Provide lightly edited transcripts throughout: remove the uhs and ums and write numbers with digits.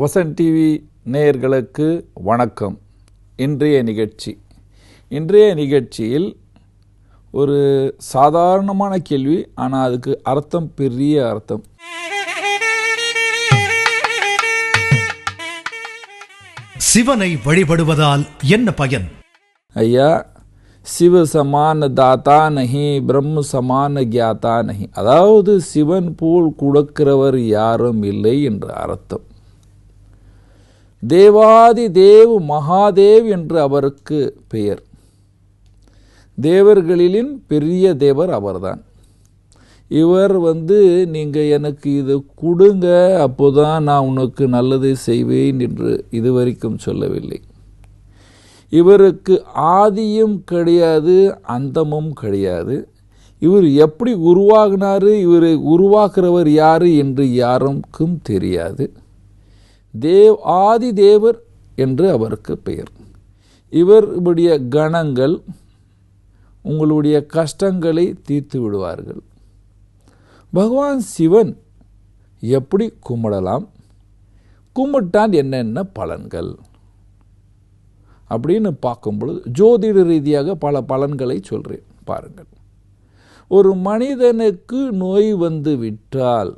Vasan TV நேயர்களுக்கு வணக்கம். இன்றைய நிகழ்ச்சியில் ஒரு சாதாரணமான கேள்வி, ஆனால் அதுக்கு அர்த்தம், பெரிய அர்த்தம். சிவனை வழிபடுவதால் என்ன பயன்? ஐயா, சிவ சமான தாத்தா நஹி, பிரம்ம சமான கியாத்தா நஹி. அதாவது சிவன் போல் கொடுக்கிறவர் யாரும் இல்லை என்ற அர்த்தம். தேவாதி தேவ் மகாதேவ் என்று அவருக்கு பெயர். தேவர்களின் பெரிய தேவர் அவர்தான். இவர் நீங்கள் எனக்கு இது கொடுங்க, அப்போதான் நான் உனக்கு நல்லதை செய்வேன் என்று இதுவரைக்கும் சொல்லவில்லை. இவருக்கு ஆதியும் கிடையாது, அந்தமும் கிடையாது. இவர் எப்படி உருவாகினார், இவரை உருவாக்குறவர் யார் என்று யாருக்கும் தெரியாது. ஆதி தேவர் என்று அவருக்கு பெயர். இவருடைய கணங்கள் உங்களுடைய கஷ்டங்களை தீர்த்து விடுவார்கள். பகவான் சிவன் எப்படி கும்பிடலாம், கும்பிட்டான் என்னென்ன பலன்கள் அப்படின்னு பார்க்கும் பொழுது ஜோதிட ரீதியாக பல பலன்களை சொல்கிறேன், பாருங்கள். ஒரு மனிதனுக்கு நோய் வந்து விட்டால்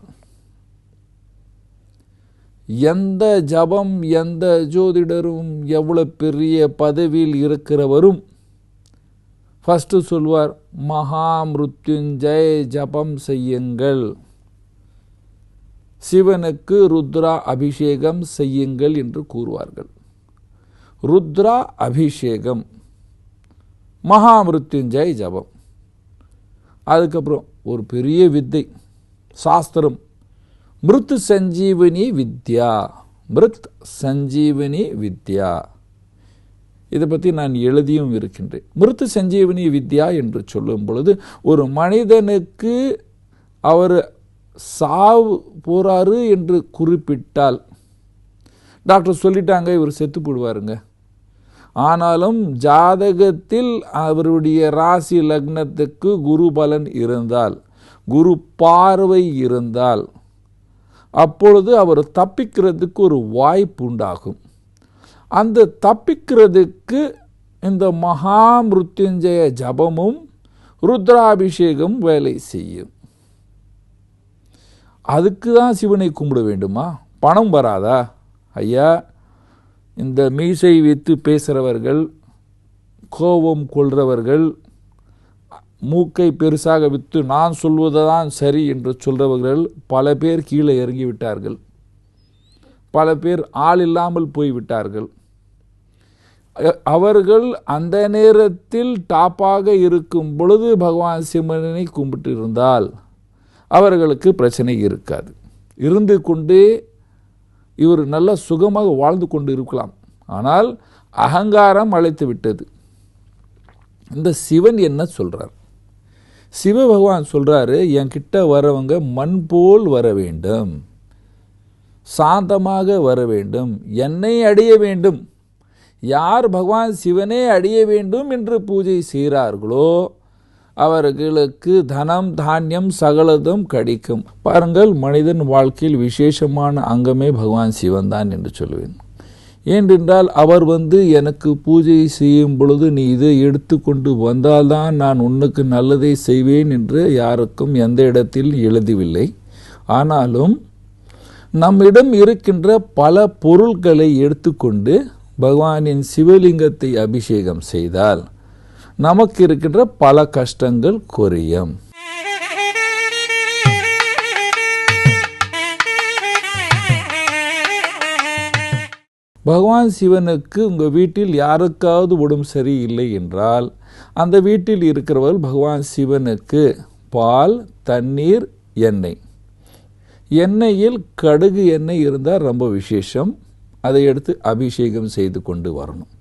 எந்த ஜபம், எந்த ஜோதிடரும், எவ்வளோ பெரிய பதவியில் இருக்கிறவரும் ஃபஸ்ட்டு சொல்வார், மகா மிருத்யுஞ்சய ஜபம் செய்யுங்கள், சிவனுக்கு ருத்ரா அபிஷேகம் செய்யுங்கள் என்று கூறுவார்கள். ருத்ரா அபிஷேகம், மகா மிருத்யுஞ்சய ஜபம். அதுக்கப்புறம் ஒரு பெரிய வித்தை, சாஸ்திரம், மிருத் சஞ்சீவனி வித்யா. மிருத் சஞ்சீவனி வித்யா, இதை பற்றி நான் எழுதியும் இருக்கின்றேன். மிருத் சஞ்சீவனி வித்யா என்று சொல்லும் பொழுது ஒரு மனிதனுக்கு அவர் சாவு போறாரு என்று குறிப்பிட்டால், டாக்டர் சொல்லிட்டாங்க இவர் செத்து போடுவாருங்க, ஆனாலும் ஜாதகத்தில் அவருடைய ராசி லக்னத்துக்கு குரு பலன் இருந்தால், குரு பார்வை இருந்தால், அப்பொழுது அவர் தப்பிக்கிறதுக்கு ஒரு வாய்ப்பு உண்டாகும். அந்த தப்பிக்கிறதுக்கு இந்த மகா மிருத்யுஞ்சய ஜபமும் ருத்ராபிஷேகம் வேலை செய்யும். அதுக்கு தான் சிவனை கும்பிட வேண்டுமா? பணம் வராதா? ஐயா, இந்த மீசை வைத்து பேசுகிறவர்கள், கோபம் கொள்றவர்கள், மூக்கை பெருசாக விற்று நான் சொல்வதுதான் சரி என்று சொல்றவர்கள் பல பேர் கீழே இறங்கிவிட்டார்கள். பல பேர் ஆள் இல்லாமல் போய்விட்டார்கள். அவர்கள் அந்த நேரத்தில் டாப்பாக இருக்கும் பொழுது பகவான் சிவனை கும்பிட்டு இருந்தால் அவர்களுக்கு பிரச்சனை இருக்காது. இருந்து கொண்டே இவர் நல்ல சுகமாக வாழ்ந்து கொண்டு இருக்கலாம். ஆனால் அகங்காரம் அழைத்து விட்டது. இந்த சிவன் என்ன சொல்றார்? சிவ பகவான் சொல்றாரு, என்கிட்ட வரவங்க மண் போல் வர வேண்டும், சாந்தமாக வர வேண்டும், என்னை அடைய வேண்டும். யார் பகவான் சிவனே அடைய வேண்டும் என்று பூஜை செய்கிறார்களோ அவர்களுக்கு தனம் தானியம் சகலதும் கிடைக்கும். பாருங்கள், மனிதன் வாழ்க்கையில் விசேஷமான அங்கமே பகவான் சிவன் தான் என்று சொல்லுவேன். ஏனென்றால் அவர் எனக்கு பூஜை செய்யும் பொழுது நீ இதை எடுத்து கொண்டு வந்தால்தான் நான் உனக்கு நல்லதை செய்வேன் என்று யாருக்கும் எந்த இடத்தில் எழுதவில்லை. ஆனாலும் நம்மிடம் இருக்கின்ற பல பொருட்களை எடுத்துக்கொண்டு பகவானின் சிவலிங்கத்தை அபிஷேகம் செய்தால் நமக்கு இருக்கின்ற பல கஷ்டங்கள் குறையும். பகவான் சிவனுக்கு உங்கள் வீட்டில் யாருக்காவது உடம்பு சரியில்லை என்றால் அந்த வீட்டில் இருக்கிறவர்கள் பகவான் சிவனுக்கு பால், தண்ணீர், எண்ணெய், எண்ணெயில் கடுகு எண்ணெய் இருந்தால் ரொம்ப விசேஷம், அதை எடுத்து அபிஷேகம் செய்து கொண்டு வரணும்.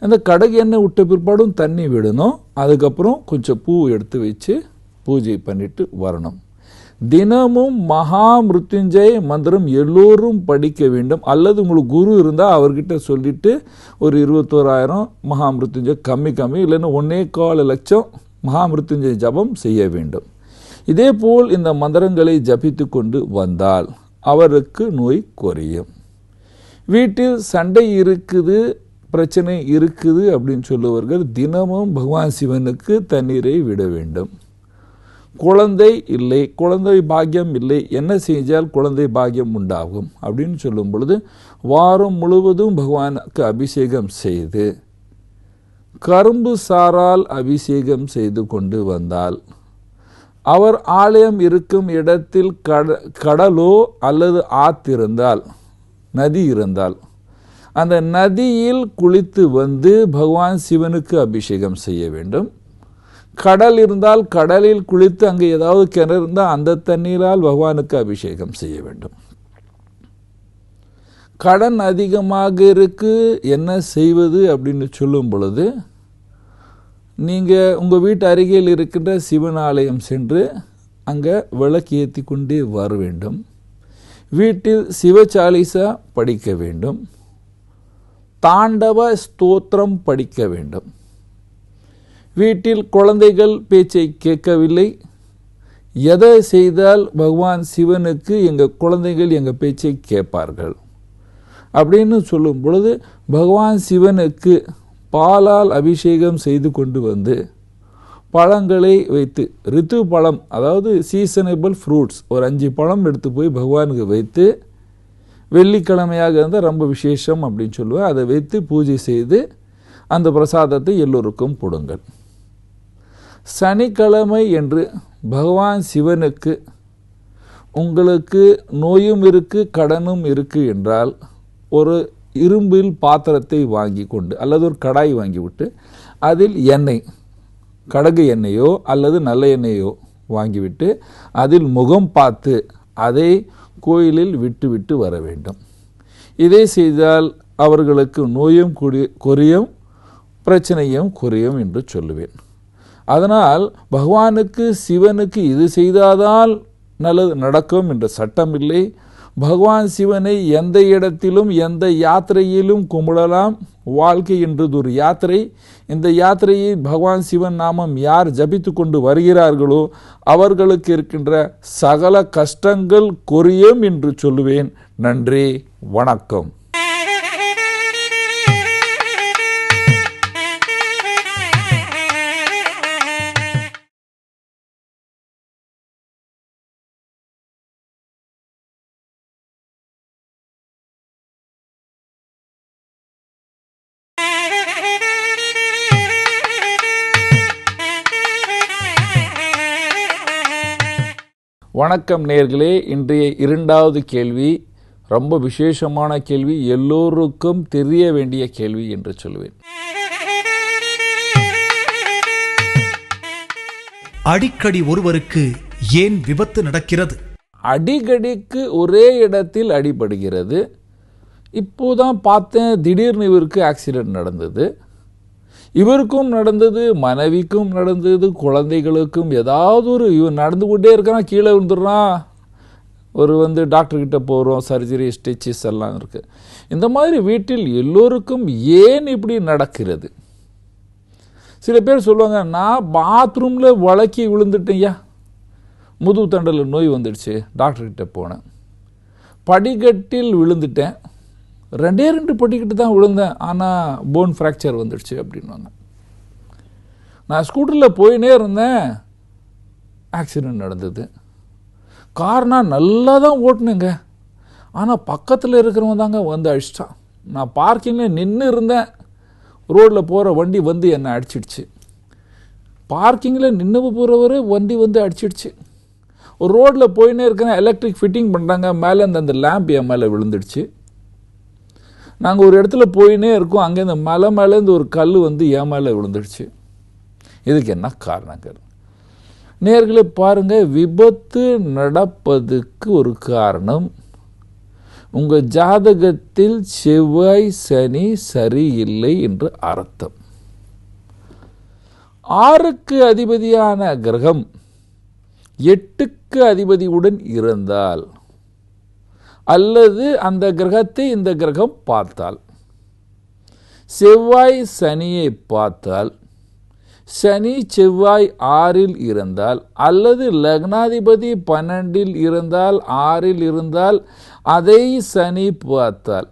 அந்த கடுகு எண்ணெய் விட்ட பிற்பாடும் தண்ணி விடணும். அதுக்கப்புறம் கொஞ்சம் பூ எடுத்து வச்சு பூஜை பண்ணிட்டு வரணும். தினமும் மகா மிருத்யுஞ்சய மந்திரம் எல்லோரும் படிக்க வேண்டும். அல்லது உங்களுக்கு குரு இருந்தால் அவர்கிட்ட சொல்லிட்டு ஒரு 21,000 மகா மிருத்யுஞ்சய கம்மி இல்லைன்னா 1.25 லட்சம் மகா மிருத்யுஞ்சய ஜபம் செய்ய வேண்டும். இதே போல் இந்த மந்திரங்களை ஜபித்து கொண்டு வந்தால் அவருக்கு நோய் குறையும். வீட்டில் சண்டை இருக்குது, பிரச்சனை இருக்குது அப்படின்னு சொல்லுவர்கள் தினமும் பகவான் சிவனுக்கு தண்ணீரை விட வேண்டும். குழந்தை இல்லை, குழந்தை பாக்கியம் இல்லை, என்ன செஞ்சால் குழந்தை பாக்கியம் உண்டாகும் அப்படின்னு சொல்லும் பொழுது வாரம் முழுவதும் பகவானுக்கு அபிஷேகம் செய்து கரும்பு சாரால் அபிஷேகம் செய்து கொண்டு வந்தால், அவர் ஆலயம் இருக்கும் இடத்தில் கடலோ அல்லது ஆற்றிருந்தால், நதி இருந்தால், அந்த நதியில் குளித்து வந்து பகவான் சிவனுக்கு அபிஷேகம் செய்ய வேண்டும். கடல் இருந்தால் கடலில் குளித்து அங்கே ஏதாவது கிணறு இருந்தால் அந்த தண்ணீரால் பகவானுக்கு அபிஷேகம் செய்ய வேண்டும். கடன் அதிகமாக இருக்கு, என்ன செய்வது அப்படின்னு சொல்லும் பொழுது நீங்கள் உங்கள் வீட்டு அருகில் இருக்கின்ற சிவன் ஆலயம் சென்று அங்கே விளக்கு ஏற்றி கொண்டே வர வேண்டும். வீட்டில் சிவசாலிசா படிக்க வேண்டும். தாண்டவ ஸ்தோத்திரம் படிக்க வேண்டும். வீட்டில் குழந்தைகள் பேச்சை கேட்கவில்லை, எதை செய்தால் பகவான் சிவனுக்கு எங்கள் குழந்தைகள் எங்கள் பேச்சை கேட்பார்கள் அப்படின்னு சொல்லும் பொழுது பகவான் சிவனுக்கு பாலால் அபிஷேகம் செய்து கொண்டு வந்து பழங்களை வைத்து, ரித்து பழம் அதாவது சீசனபிள் ஃப்ரூட்ஸ் ஒரு 5 பழம் எடுத்து போய் பகவானுக்கு வைத்து, வெள்ளிக்கிழமையாக இருந்தால் ரொம்ப விசேஷம் அப்படின்னு சொல்லுவேன், அதை வைத்து பூஜை செய்து அந்த பிரசாதத்தை எல்லோருக்கும் கொடுங்கள். சனிக்கிழமை என்று பகவான் சிவனுக்கு உங்களுக்கு நோயும் இருக்கு, கடனும் இருக்கு என்றால் ஒரு இரும்பில் பாத்திரத்தை வாங்கி கொண்டு அல்லது ஒரு கடாய் வாங்கிவிட்டு அதில் எண்ணெய், கடகு எண்ணெயோ அல்லது நல்ல எண்ணெயோ வாங்கிவிட்டு அதில் முகம் பார்த்து அதை கோயிலில் விட்டு வர வேண்டும். இதை செய்தால் அவர்களுக்கு நோயும் குறையும், பிரச்சனையும் குறையும் என்று சொல்லுவேன். அதனால் பகவானுக்கு சிவனுக்கு இது செய்தால் நல்லது நடக்கும் என்ற சட்டம் இல்லை. பகவான் சிவனை எந்த இடத்திலும் எந்த யாத்திரையிலும் கும்பிடலாம். வாழ்க்கை என்றது ஒரு யாத்திரை. இந்த யாத்திரையை பகவான் சிவன் நாமம் யார் ஜபித்து கொண்டு வருகிறார்களோ அவர்களுக்கு இருக்கின்ற சகல கஷ்டங்கள் குறையும் என்று சொல்லுவேன். நன்றி, வணக்கம். வணக்கம் நேயர்களே, இன்றைய 2வது கேள்வி ரொம்ப விசேஷமான கேள்வி, எல்லோருக்கும் தெரிய வேண்டிய கேள்வி என்று சொல்வேன். அடிக்கடி ஒருவருக்கு ஏன் விபத்து நடக்கிறது? அடிக்கடிக்கு ஒரே இடத்தில் அடிபடுகிறது. இப்போதான் பார்த்தேன், திடீர்னு இவருக்கு ஆக்சிடென்ட் நடந்தது. இவருக்கும் நடந்தது, மனைவிக்கும் நடந்தது, குழந்தைகளுக்கும் ஏதாவது ஒரு இவன் நடந்து கொண்டே இருக்கான், கீழே விழுந்துடுறான், ஒரு டாக்டர்கிட்ட போகிறோம், சர்ஜரி ஸ்டிச்சஸ் எல்லாம் இருக்குது. இந்த மாதிரி வீட்டில் எல்லோருக்கும் ஏன் இப்படி நடக்கிறது? சில பேர் சொல்லுவாங்க, நான் பாத்ரூமில் வழக்கி விழுந்துட்டேன்யா, முதுகு தண்டலில் நோய் வந்துடுச்சு, டாக்டர்கிட்ட போனேன். படிக்கட்டில் விழுந்துட்டேன், 2 படிக்கட்டு தான் விழுந்தேன், ஆனால் போன் ஃப்ராக்சர் வந்துடுச்சு அப்படின்வாங்க. நான் ஸ்கூட்டரில் போயினே இருந்தேன், ஆக்சிடெண்ட் நடந்தது. காரணம் நல்லா தான் ஓட்டினேங்க, ஆனால் பக்கத்தில் இருக்கிறவங்க தாங்க வந்து அடிச்சிட்டான். நான் பார்க்கிங்கில் நின்று இருந்தேன், ரோட்டில் போகிற வண்டி என்னை அடிச்சிடுச்சு. பார்க்கிங்கில் நின்று போகிறவர் வண்டி அடிச்சிடுச்சு. ஒரு ரோட்டில் போயினே இருக்கிறேன், எலக்ட்ரிக் ஃபிட்டிங் பண்ணுறாங்க, மேலே அந்த லேம்ப் என் மேலே விழுந்துடுச்சு. நாங்கள் ஒரு இடத்துல போயினே இருக்கோம், அங்கே இந்த மலை மேலேருந்து ஒரு கல் என் மேலே விழுந்துடுச்சு. இதுக்கு என்ன காரணங்கள்? நேயர்களே பாருங்கள், விபத்து நடப்பதுக்கு ஒரு காரணம், உங்கள் ஜாதகத்தில் செவ்வாய் சனி சரியில்லை என்று அர்த்தம். 6க்கு அதிபதியான கிரகம் 8க்கு அதிபதியுடன் இருந்தால் அல்லது அந்த கிரகத்தை இந்த கிரகம் பார்த்தால், செவ்வாய் சனியை பார்த்தால், சனி செவ்வாய் 6ல் இருந்தால் அல்லது லக்னாதிபதி 12ல் இருந்தால் 6ல் இருந்தால் அதை சனி பார்த்தால்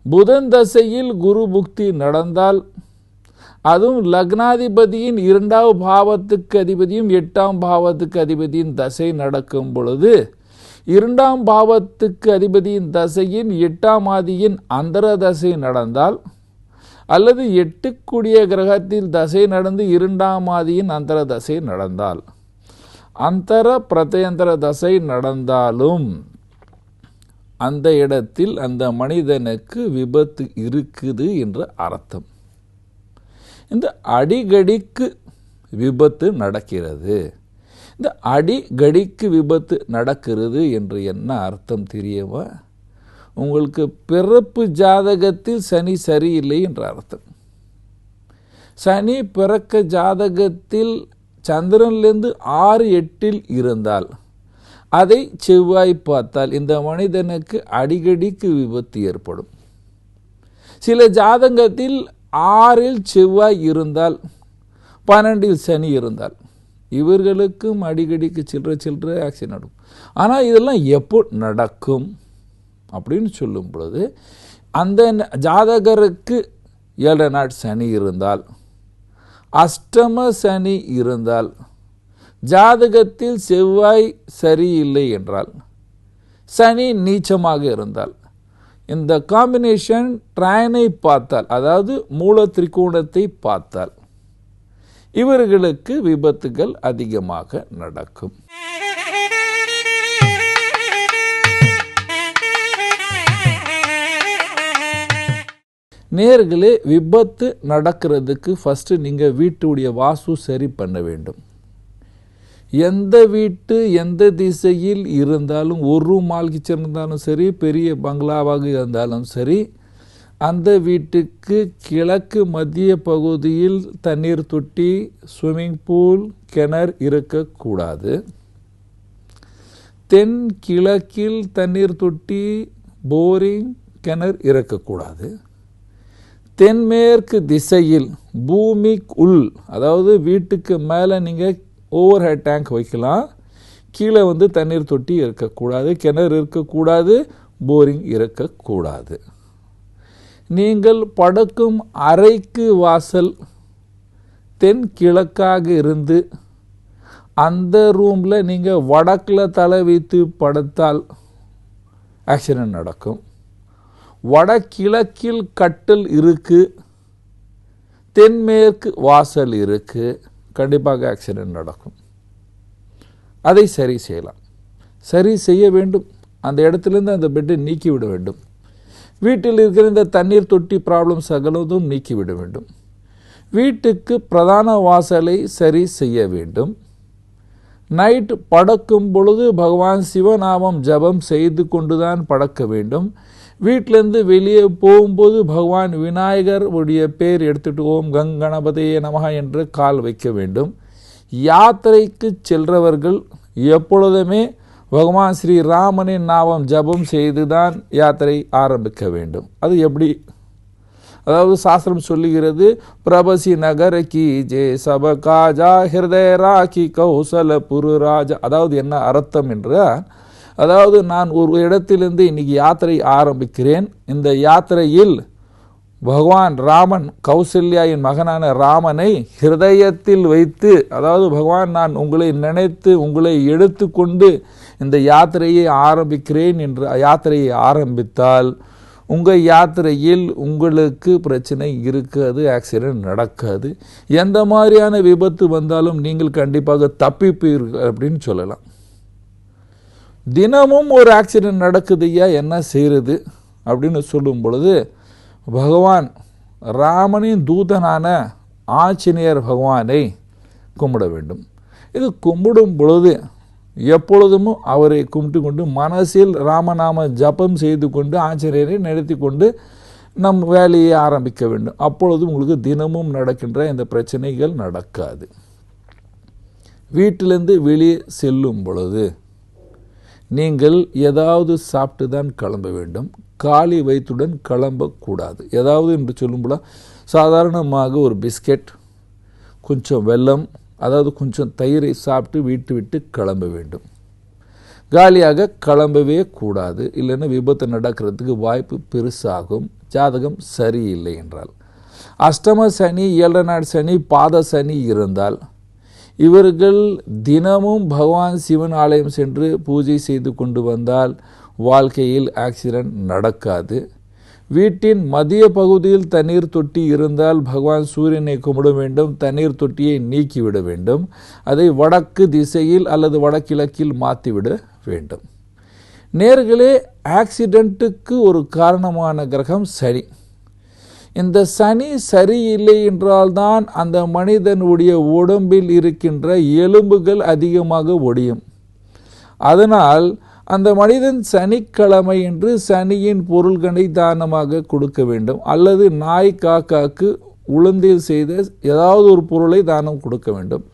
புதன் தசையில் குரு புக்தி நடந்தால், அதுவும் லக்னாதிபதியின் 2ஆம் பாவத்துக்கு அதிபதியும் 8ஆம் பாவத்துக்கு அதிபதியின் தசை நடக்கும் பொழுது, 2ஆம் பாவத்துக்கு அதிபதியின் தசையின் 8ஆம் ஆதியின் அந்தர தசை நடந்தால், அல்லது 8க்குடிய கிரகத்தில் தசை நடந்து 2ஆம் ஆதியின் அந்தர தசை நடந்தால், அந்தர பிரத்யந்தர தசை நடந்தாலும் அந்த இடத்தில் அந்த மனிதனுக்கு விபத்து இருக்குது என்று அர்த்தம். இந்த அடிக்கடிக்கு விபத்து நடக்கிறது. இந்த அடிக்கடிக்கு விபத்து நடக்கிறது என்று என்ன அர்த்தம் தெரியவா? உங்களுக்கு பிறப்பு ஜாதகத்தில் சனி சரியில்லை என்ற அர்த்தம். சனி பிறக்க ஜாதகத்தில் சந்திரனிலிருந்து 6-8 இருந்தால், அதை செவ்வாய் பார்த்தால் இந்த மனிதனுக்கு அடிக்கடிக்கு விபத்து ஏற்படும். சில ஜாதகத்தில் 6 செவ்வாய் இருந்தால், 12 சனி இருந்தால், இவர்களுக்கும் அடிக்கடிக்கு சில்லற ஆக்சிடென்ட் நடக்கும். ஆனால் இதெல்லாம் எப்போ நடக்கும் அப்படின்னு சொல்லும் பொழுது, அந்த ஜாதகருக்கு 7 நாட் சனி இருந்தால், அஷ்டம சனி இருந்தால், ஜாதகத்தில் செவ்வாய் சரியில்லை என்றால், சனி நீச்சமாக இருந்தால், இந்த காம்பினேஷன் ட்ரைனை பார்த்தால், அதாவது மூல திரிகோணத்தை பார்த்தால், இவர்களுக்கு விபத்துகள் அதிகமாக நடக்கும். நேர்களே, விபத்து நடக்கிறதுக்கு ஃபஸ்ட்டு நீங்கள் வீட்டுடைய வாஸ்து சரி பண்ண வேண்டும். எந்த வீட்டு எந்த திசையில் இருந்தாலும், ஒரு ரூம் மால் கிச்சன் இருந்தாலும் சரி, பெரிய பங்களாவாக இருந்தாலும் சரி, அந்த வீட்டுக்கு கிழக்கு மத்திய பகுதியில் தண்ணீர் தொட்டி, ஸ்விம்மிங் பூல், கிணறு இருக்கக்கூடாது. தென் கிழக்கில் தண்ணீர் தொட்டி, போரிங், கிணறு இருக்கக்கூடாது. தென்மேற்கு திசையில் பூமிக்குள், அதாவது வீட்டுக்கு மேலே நீங்கள் ஓவர் ஹெட் டேங்க் வைக்கலாம், கீழே தண்ணீர் தொட்டி இருக்கக்கூடாது, கிணறு இருக்கக்கூடாது, போரிங் இருக்கக்கூடாது. நீங்கள் படுக்கும் அறைக்கு வாசல் தென் கிழக்காக இருந்து, அந்த ரூமில் நீங்கள் வடக்கில் தலை வைத்து படுத்தால் ஆக்சிடென்ட் நடக்கும். வடகிழக்கில் கட்டில் இருக்கு, தென்மேற்கு வாசல் இருக்கு, கண்டிப்பாக ஆக்சிடென்ட் நடக்கும். அதை சரி செய்யலாம். சரி செய்ய வேண்டும். அந்த இடத்துலேருந்து அந்த பெட்டை நீக்கிவிட வேண்டும். வீட்டில் இருக்கிற இந்த தண்ணீர் தொட்டி ப்ராப்ளம் சகலதும் நீக்கிவிட வேண்டும். வீட்டுக்கு பிரதான வாசலை சரி செய்ய வேண்டும். நைட் படுக்கும் பொழுது பகவான் சிவநாமம் ஜபம் செய்து கொண்டுதான் படுக்க வேண்டும். வீட்டிலேருந்து வெளியே போகும்போது பகவான் விநாயகர் உடைய பேர் எடுத்துட்டு ஓம் கங்கணபதியே நமஹ என்று கால் வைக்க வேண்டும். யாத்திரைக்கு செல்றவர்கள் எப்பொழுதுமே பகவான் ஸ்ரீ ராமனின் நாமம் ஜபம் செய்துதான் யாத்திரை ஆரம்பிக்க வேண்டும். அது எப்படி? அதாவது சாஸ்திரம் சொல்லுகிறது, பிரபசி நகர கி ஜே சப காஜா ஹிருதய ராக்கி கௌசல புரு ராஜா. அதாவது என்ன அர்த்தம் என்றால், அதாவது நான் ஒரு இடத்திலிருந்து இன்னைக்கு யாத்திரை ஆரம்பிக்கிறேன். இந்த யாத்திரையில் பகவான் ராமன், கௌசல்யாவின் மகனான ராமனை ஹிருதயத்தில் வைத்து, அதாவது பகவான் நான் உங்களை நினைத்து உங்களை எடுத்து கொண்டு இந்த யாத்திரையை ஆரம்பிக்கிறேன் என்று யாத்திரையை ஆரம்பித்தால், உங்கள் யாத்திரையில் உங்களுக்கு பிரச்சனை இருக்காது, ஆக்சிடென்ட் நடக்காது. எந்த மாதிரியான விபத்து வந்தாலும் நீங்கள் கண்டிப்பாக தப்பிப்பீர்கள் அப்படின்னு சொல்லலாம். தினமும் ஒரு ஆக்சிடென்ட் நடக்குதுயா, என்ன செய்கிறது அப்படின்னு சொல்லும் பொழுது, பகவான் ராமனின் தூதனான ஆஞ்சநேயர் பகவானை கும்பிட வேண்டும். இது கும்பிடும் பொழுது எப்பொழுதும் அவரை கும்பிட்டு கொண்டு மனசில் ராமநாம ஜபம் செய்து கொண்டு ஆஞ்சநேயரை நிறுத்தி கொண்டு நம் வேலையை ஆரம்பிக்க வேண்டும். அப்பொழுது உங்களுக்கு தினமும் நடக்கின்ற இந்த பிரச்சனைகள் நடக்காது. வீட்டிலிருந்து வெளியே செல்லும் பொழுது நீங்கள் ஏதாவது சாப்பிட்டு தான் கிளம்ப வேண்டும். காலி வயிற்றுடன் கிளம்பக்கூடாது. ஏதாவது என்று சொல்லும்போது சாதாரணமாக ஒரு பிஸ்கெட், கொஞ்சம் வெல்லம், அதாவது கொஞ்சம் தயிரை சாப்பிட்டு வீட்டு விட்டு கிளம்ப வேண்டும். காலியாக கிளம்பவே கூடாது. இல்லைன்னா விபத்து நடக்கிறதுக்கு வாய்ப்பு பெருசாகும். ஜாதகம் சரியில்லை என்றால். அஷ்டம சனி, 7 நாள் சனி, பாத சனி இருந்தால் இவர்கள் தினமும் பகவான் சிவன் ஆலயம் சென்று பூஜை செய்து கொண்டு வந்தால் வாழ்க்கையில் ஆக்சிடென்ட் நடக்காது. வீட்டின் மத்திய பகுதியில் தண்ணீர் தொட்டி இருந்தால் பகவான் சூரியனை கும்பிட வேண்டும். தண்ணீர் தொட்டியை நீக்கிவிட வேண்டும். அதை வடக்கு திசையில் அல்லது வடகிழக்கில் மாற்றிவிட வேண்டும். நேர்களே, ஆக்சிடென்ட்டுக்கு ஒரு காரணமான கிரகம் சனி. இந்த சனி சரியில்லை என்றால்தான் அந்த மனிதனுடைய உடம்பில் இருக்கின்ற எலும்புகள் அதிகமாக ஒடியும். அதனால் அந்த மனிதன் சனிக்கிழமை என்று சனியின் பொருள்களை தானமாக கொடுக்க வேண்டும். அல்லது நாய் காக்காக்கு உளுந்தில் செய்த ஏதாவது ஒரு பொருளை தானம் கொடுக்க வேண்டும்.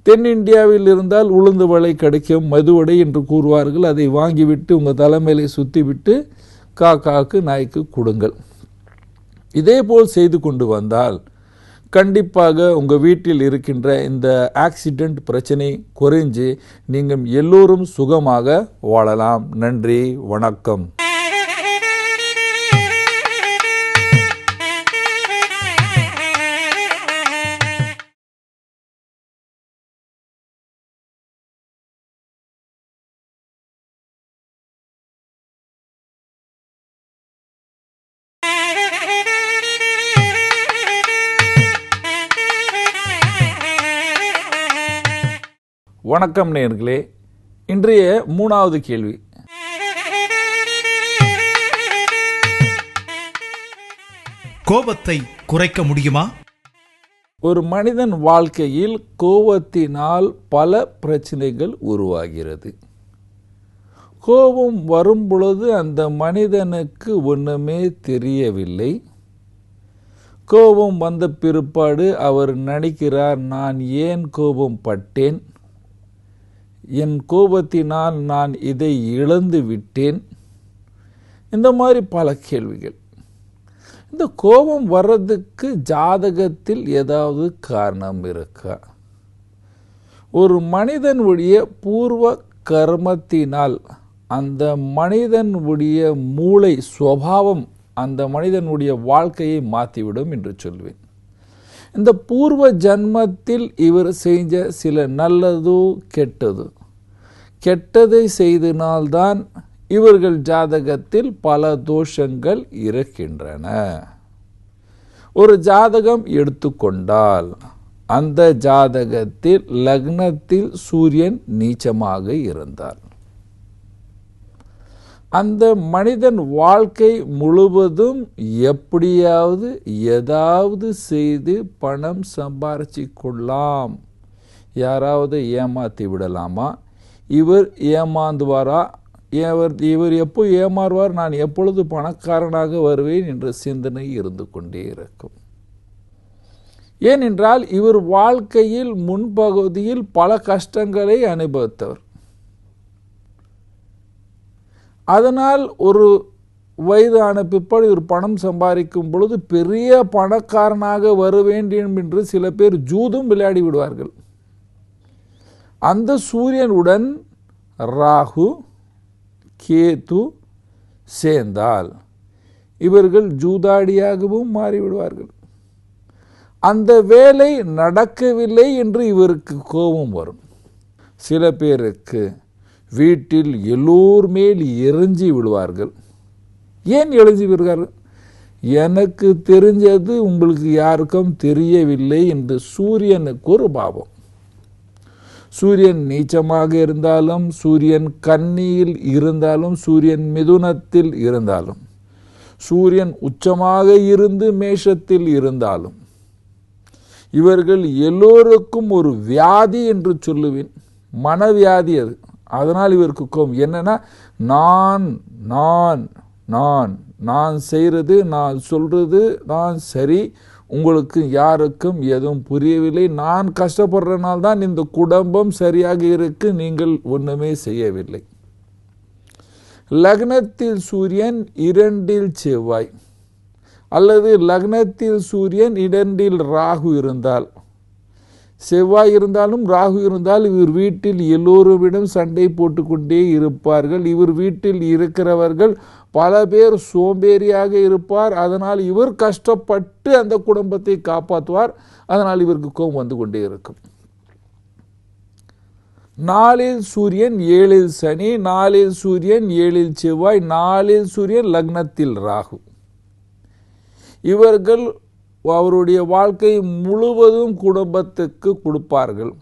தென்னிந்தியாவில் இருந்தால் உளுந்து வடை கிடைக்கும், மதுவடை என்று கூறுவார்கள். அதை வாங்கிவிட்டு உங்கள் தலைமையிலே சுற்றிவிட்டு காக்காக்கு நாய்க்கு கொடுங்கள். இதேபோல் செய்து கொண்டு வந்தால் கண்டிப்பாக உங்கள் வீட்டில் இருக்கின்ற இந்த ஆக்சிடென்ட் பிரச்சனை குறைஞ்சு நீங்கள் எல்லோரும் சுகமாக வாழலாம். நன்றி, வணக்கம். வணக்கம் நேயர்களே. இன்றைய 3வது கேள்வி. கோபத்தை குறைக்க முடியுமா? ஒரு மனிதன் வாழ்க்கையில் கோபத்தினால் பல பிரச்சனைகள் உருவாகிறது. கோபம் வரும் பொழுது அந்த மனிதனுக்கு ஒன்றுமே தெரியவில்லை. கோபம் வந்த பிற்பாடு அவர் நினைக்கிறார், நான் ஏன் கோபம் பட்டேன், என் கோபத்தினால் நான் இதை இழந்து விட்டேன். இந்த மாதிரி பல கேள்விகள். இந்த கோபம் வர்றதுக்கு ஜாதகத்தில் ஏதாவது காரணம் இருக்கா? ஒரு மனிதனுடைய பூர்வ கர்மத்தினால் அந்த மனிதனுடைய மூளை சுபாவம் அந்த மனிதனுடைய வாழ்க்கையை மாற்றிவிடும் என்று சொல்வேன். இந்த பூர்வ ஜன்மத்தில் இவர் செஞ்ச சில நல்லதோ கெட்டதை செய்தனால்தான் இவர்கள் ஜாதகத்தில் பல தோஷங்கள் இருக்கின்றன. ஒரு ஜாதகம் எடுத்துக்கொண்டால் அந்த ஜாதகத்தில் லக்னத்தில் சூரியன் நீச்சமாக இருந்தால் அந்த மனிதன் வாழ்க்கை முழுவதும் எப்படியாவது ஏதாவது செய்து பணம் சம்பாரிச்சு கொள்ளலாம். யாராவது ஏமாற்றி விடலாமா? இவர் ஏமாந்துவாரா? இவர் எப்போ ஏமாறுவார், நான் எப்பொழுது பணக்காரனாக வருவேன் என்ற சிந்தனை இருந்து கொண்டே இருக்கும். ஏனென்றால் இவர் வாழ்க்கையில் முன்பகுதியில் பல கஷ்டங்களை அனுபவித்தவர். அதனால் ஒரு வயதான பிற்பாடு ஒரு பணம் சம்பாதிக்கும் பொழுது பெரிய பணக்காரனாக வர வேண்டும் என்று சில பேர் ஜூதும் விளையாடி விடுவார்கள். அந்த சூரியனுடன் ராகு கேது சேர்ந்தால் இவர்கள் ஜூதாடியாகவும் மாறிவிடுவார்கள். அந்த வேலை நடக்கவில்லை என்று இவருக்கு கோபம் வரும். சில பேருக்கு வீட்டில் எல்லோர் மேல் எரிஞ்சி விடுவார்கள். ஏன் எரிஞ்சி விடுவார்கள்? எனக்கு தெரிஞ்சது உங்களுக்கு யாருக்கும் தெரியவில்லை என்று சூரியனுக்கு ஒரு பாவம். சூரியன் நீச்சமாக இருந்தாலும், சூரியன் கன்னியில் இருந்தாலும், சூரியன் மிதுனத்தில் இருந்தாலும், சூரியன் உச்சமாக இருந்து மேஷத்தில் இருந்தாலும் இவர்கள் எல்லோருக்கும் ஒரு வியாதி என்று சொல்லுவேன், மனவியாதி அது. அதனால் இவருக்கு கோபம். என்னன்னா, நான் நான் நான் நான் செய்கிறது, நான் சொல்றது நான் சரி, உங்களுக்கு யாருக்கும் எதுவும் புரியவில்லை, நான் கஷ்டப்படுறதுனால்தான் இந்த குடும்பம் சரியாக இருக்கு, நீங்கள் ஒன்றுமே செய்யவில்லை. லக்னத்தில் சூரியன் 2 செவ்வாய் அல்லது லக்னத்தில் சூரியன் 2 ராகு இருந்தால் செவ்வாய் இருந்தாலும் ராகு இருந்தால் இவர் வீட்டில் எல்லோருவிடம் சண்டை போட்டுக்கொண்டே இருப்பார்கள். இவர் வீட்டில் இருக்கிறவர்கள் பல பேர் சோம்பேறியாக இருப்பார். அதனால் இவர் கஷ்டப்பட்டு அந்த குடும்பத்தை காப்பாற்றுவார். அதனால் இவருக்கு கோபம் வந்து கொண்டே இருக்கும். 4இல் சூரியன் 7இல் சனி, 4இல் சூரியன் 7இல் செவ்வாய், 4இல் சூரியன் லக்னத்தில் ராகு. இவர்கள் அவருடைய வாழ்க்கை முழுவதும் குடும்பத்துக்கு கொடுப்பார்கள்.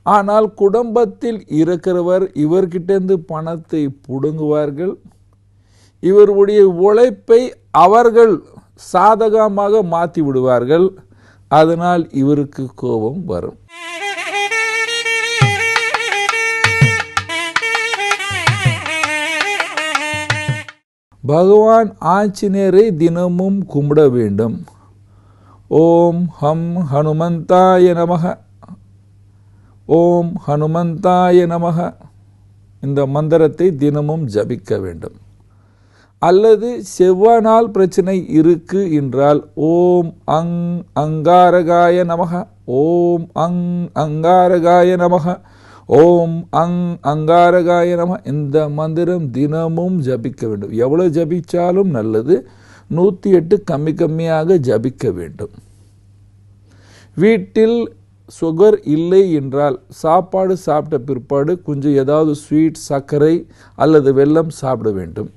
ஆனால் குடும்பத்தில் இருக்கிறவர் இவர்கிட்டேருந்து பணத்தை புடுங்குவார்கள். இவருடைய உழைப்பை அவர்கள் சாதகமாக மாற்றி விடுவார்கள். அதனால் இவருக்கு கோபம் வரும். பகவான் ஆஞ்சநேயரை தினமும் கும்பிட வேண்டும். ஓம் ஹம் ஹனுமந்தாய நமக, ஓம் ஹனுமந்தாய நமக இந்த மந்திரத்தை தினமும் ஜபிக்க வேண்டும். அல்லது செவ்வாய் நாள் பிரச்சனை இருக்கு என்றால் ஓம் அங்காரகாய நமக, ஓம் அங்காரகாய நமக, ஓம் அங்காரகாய நம இந்த மந்திரம் தினமும் ஜபிக்க வேண்டும். எவ்வளவு ஜபிச்சாலும் நல்லது. 108 கம்மியாக ஜபிக்க வேண்டும். வீட்டில் சுகர் இல்லை என்றால் சாப்பாடு சாப்பிட்ட பிற்பாடு கொஞ்சம் ஏதாவது ஸ்வீட், சர்க்கரை அல்லது வெல்லம் சாப்பிட வேண்டும்.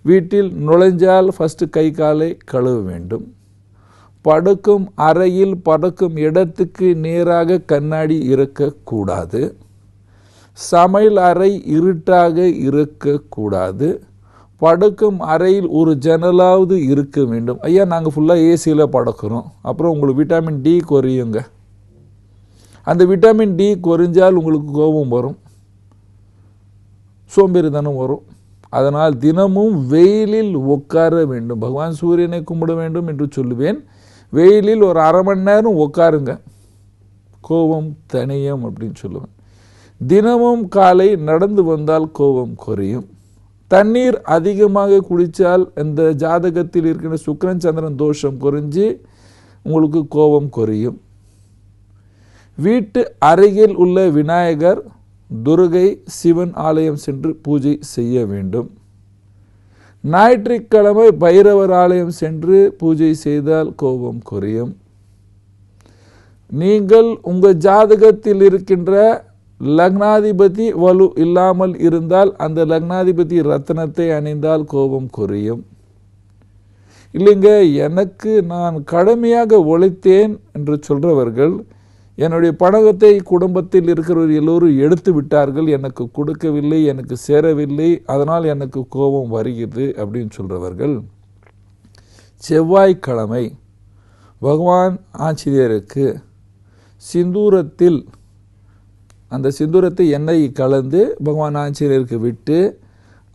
வீட்டில் நுழைஞ்சால் ஃபஸ்ட்டு கை காலை கழுவ வேண்டும். படுக்கும் அறையில் படுக்கும் இடத்துக்கு நேராக கண்ணாடி இருக்கக்கூடாது. சமையல் அறை இருட்டாக இருக்கக்கூடாது. படுக்கும் அறையில் ஒரு ஜன்னலாவது இருக்க வேண்டும். ஐயா, நாங்கள் ஃபுல்லாக ஏசியில் படுக்கிறோம், அப்புறம் உங்களுக்கு விட்டமின் டி குறையுங்க. அந்த விட்டமின் டி குறைஞ்சால் உங்களுக்கு கோபம் வரும், சோம்பேறித்தனம் வரும். அதனால் தினமும் வெயிலில் உட்கார வேண்டும். பகவான் சூரியனை கும்பிட வேண்டும் என்று சொல்லுவேன். வெயிலில் ஒரு அரை மணி நேரம் உட்காருங்க, கோபம் தனியும் அப்படின்னு சொல்லுவேன். தினமும் காலை நடந்து வந்தால் கோபம் குறையும். தண்ணீர் அதிகமாக குடித்தால் இந்த ஜாதகத்தில் இருக்கிற சுக்கிரன் சந்திரன் தோஷம் குறைஞ்சி உங்களுக்கு கோபம் குறையும். வீட்டு அருகில் உள்ள விநாயகர், துர்கை, சிவன் ஆலயம் சென்று பூஜை செய்ய வேண்டும். ஞாயிற்றுக்கிழமை பைரவர் ஆலயம் சென்று பூஜை செய்தால் கோபம் குறையும். நீங்கள் உங்கள் ஜாதகத்தில் இருக்கின்ற லக்னாதிபதி வலு இல்லாமல் இருந்தால் அந்த லக்னாதிபதி ரத்னத்தை அணிந்தால் கோபம் குறையும். இல்லைங்க, எனக்கு நான் கடுமையாக உழைத்தேன் என்று சொல்றவர்கள் என்னுடைய பணத்தை குடும்பத்தில் இருக்கிறவர் எல்லோரும் எடுத்து விட்டார்கள், எனக்கு கொடுக்கவில்லை, எனக்கு சேரவில்லை, அதனால் எனக்கு கோபம் வருகிறது அப்படின்னு சொல்றவர்கள் செவ்வாய்க்கிழமை பகவான் ஆஞ்சநேயருக்கு சிந்தூரத்தில் அந்த சிந்தூரத்தை எண்ணெய் கலந்து பகவான் ஆஞ்சநேயருக்கு விட்டு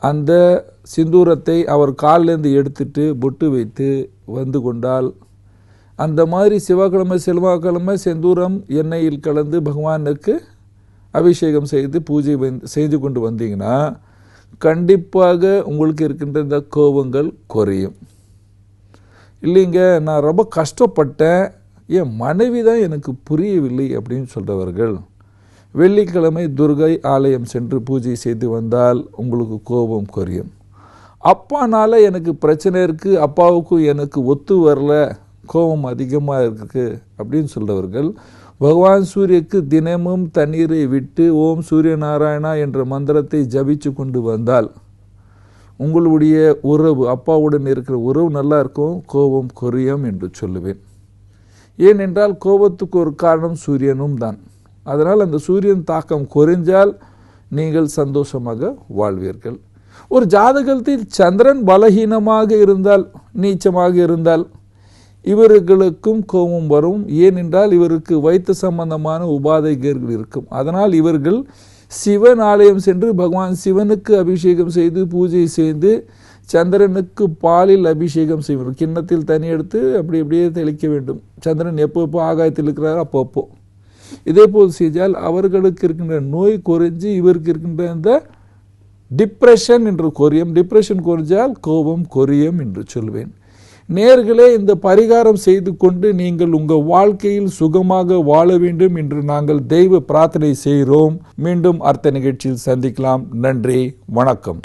அந்த சிந்தூரத்தை அவர் காலிலேருந்து எடுத்துட்டு பொட்டு வைத்து வந்து கொண்டால், அந்த மாதிரி செவ்வாய்க்கிழமை செந்தூரம் எண்ணெயில் கலந்து பகவானுக்கு அபிஷேகம் செய்து பூஜை செய்து கொண்டு வந்தீங்கன்னா கண்டிப்பாக உங்களுக்கு இருக்கின்ற இந்த கோபங்கள் குறையும். இல்லைங்க, நான் ரொம்ப கஷ்டப்பட்டேன், என் மனைவி தான் எனக்கு புரியவில்லை அப்படின்னு சொல்கிறவர்கள் வெள்ளிக்கிழமை துர்கை ஆலயம் சென்று பூஜை செய்து வந்தால் உங்களுக்கு கோபம் குறையும். அப்பானால எனக்கு பிரச்சனை இருக்குது, அப்பாவுக்கும் எனக்கு ஒத்து வரல, கோபம் அதிகமாக இருக்கு அப்படின்னு சொல்கிறவர்கள் பகவான் சூரியக்கு தினமும் தண்ணீரை விட்டு ஓம் சூரிய நாராயணா என்ற மந்திரத்தை ஜபிச்சு கொண்டு வந்தால் உங்களுடைய உறவு, அப்பாவுடன் இருக்கிற உறவு நல்லா இருக்கும், கோபம் குறையும் என்று சொல்லுவேன். ஏனென்றால் கோபத்துக்கு ஒரு காரணம் சூரியனும் தான். அதனால் அந்த சூரியன் தாக்கம் குறைஞ்சால் நீங்கள் சந்தோஷமாக வாழ்வீர்கள். ஒரு ஜாதகத்தில் சந்திரன் பலகீனமாக இருந்தால், நீச்சமாக இருந்தால் இவர்களுக்கும் கோபம் வரும். ஏனென்றால் இவருக்கு வயிற்று சம்பந்தமான உபாதைகள் இருக்கும். அதனால் இவர்கள் சிவன் ஆலயம் சென்று பகவான் சிவனுக்கு அபிஷேகம் செய்து பூஜை செய்து சந்திரனுக்கு பாலில் அபிஷேகம் செய்வார். கிண்ணத்தில் தண்ணி எடுத்து அப்படியே தெளிக்க வேண்டும். சந்திரன் எப்போ ஆகாயத்தில் இருக்கிறாரோ அப்பப்போ. இதே போல் செய்தால் அவர்களுக்கு இருக்கின்ற நோய் குறைஞ்சி இவருக்கு இருக்கின்ற இந்த டிப்ரெஷன் என்று குறையும். டிப்ரெஷன் குறைஞ்சால் கோபம் குறையும் என்று சொல்வேன். நேயர்களே, இந்த பரிகாரம் செய்து கொண்டு நீங்கள் உங்கள் வாழ்க்கையில் சுகமாக வாழ வேண்டும் என்று நாங்கள் தெய்வ பிரார்த்தனை செய்கிறோம். மீண்டும் அடுத்த நிகழ்ச்சியில் சந்திக்கலாம். நன்றி, வணக்கம்.